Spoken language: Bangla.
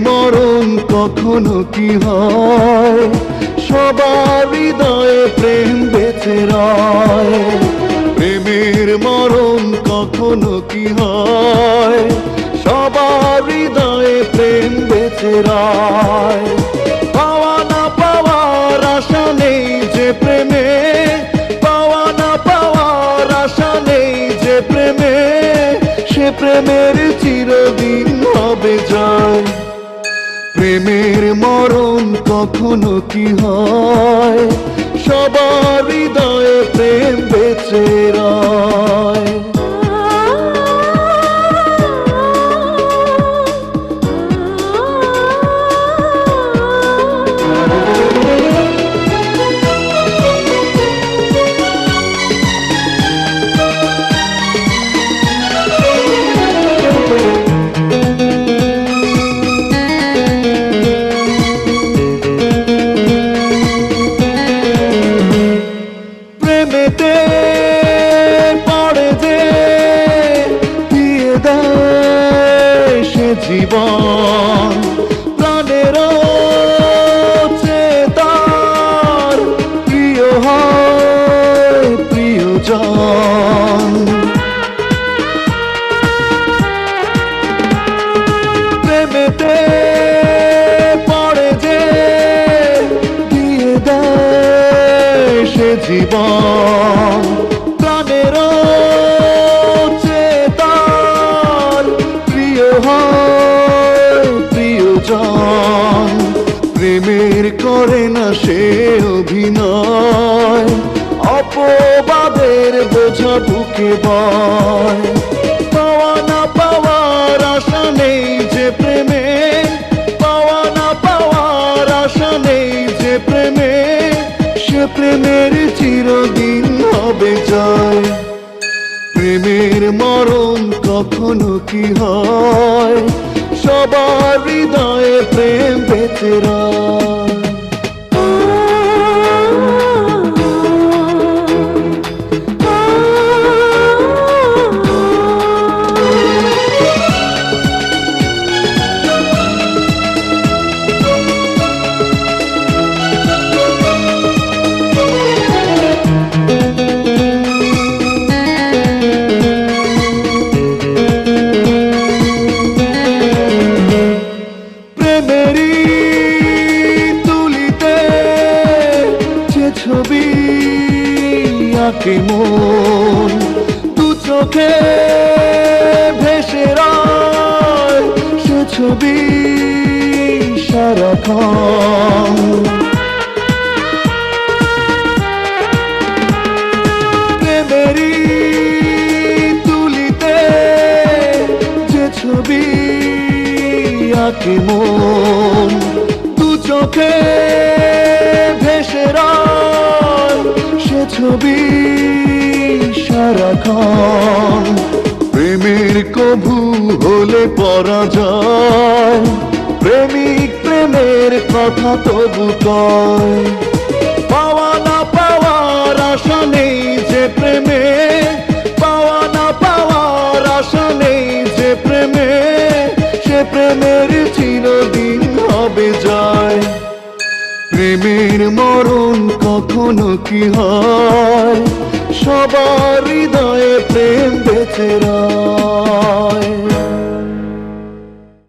মরণ কখনো কি হয়, সবার হৃদয়ে প্রেম বেঁচে রয়। প্রেমের মরণ কখনো কি হয়, সবার হৃদয়ে প্রেম বেঁচে রয়। পাওয়া না পাওয়ার আশা নেই যে প্রেমে, পাওয়া না পাওয়ার আশা নেই যে প্রেমে, সে প্রেমের চিরদিন হবে জয়। প্রেমের মরণ কখনো কি হয়, সবার হৃদয়ে প্রেম বেঁচে রয়। প্রেমেতে পড়ে যে দিয়ে দেয় সে জীবন, প্রাণের চেতার প্রিয় হয় প্রিয়জন। প্রেমেতে পড়ে যে দিয়ে দেয় সে জীবন, প্রাণের চেতার প্রিয় হয় প্রিয়জন। প্রেমের করে না সে অভিনয়, অপবাদের বোঝা বুকে বয়। পাওয়া না পাওয়ার আশা নেই যে প্রেমে, পাওয়া না পাওয়ার আশা নেই যে প্রেমে, সে প্রেমের চিরদিন হবে জয়। প্রেমের মরণ কখনো কি হয়, সবার হৃদয়ে প্রেম বেঁচে রয়। প্রেমেরই তুলিতে যে ছবি আঁকে মন, দু চোখে ভেসে রয় সে ছবি সারাক্ষণ। প্রেমেরই তুলিতে যে ছবি আঁকে মন, দু চোখে ভেসে রয় সে ছবি সারাক্ষণ। প্রেমের কভু হলে পরাজয়, প্রেমিক প্রেমের কথা তবু কয়। পাওয়া না পাওয়ার আশা নেই যে প্রেমে, পাওয়া না পাওয়ার আশা নেই যে প্রেমে, সে প্রেমের চিরদিন হবে জয়। প্রেমের মরণ কখনো কি হয়, সবার হৃদয়ে প্রেম বেঁচে রয়।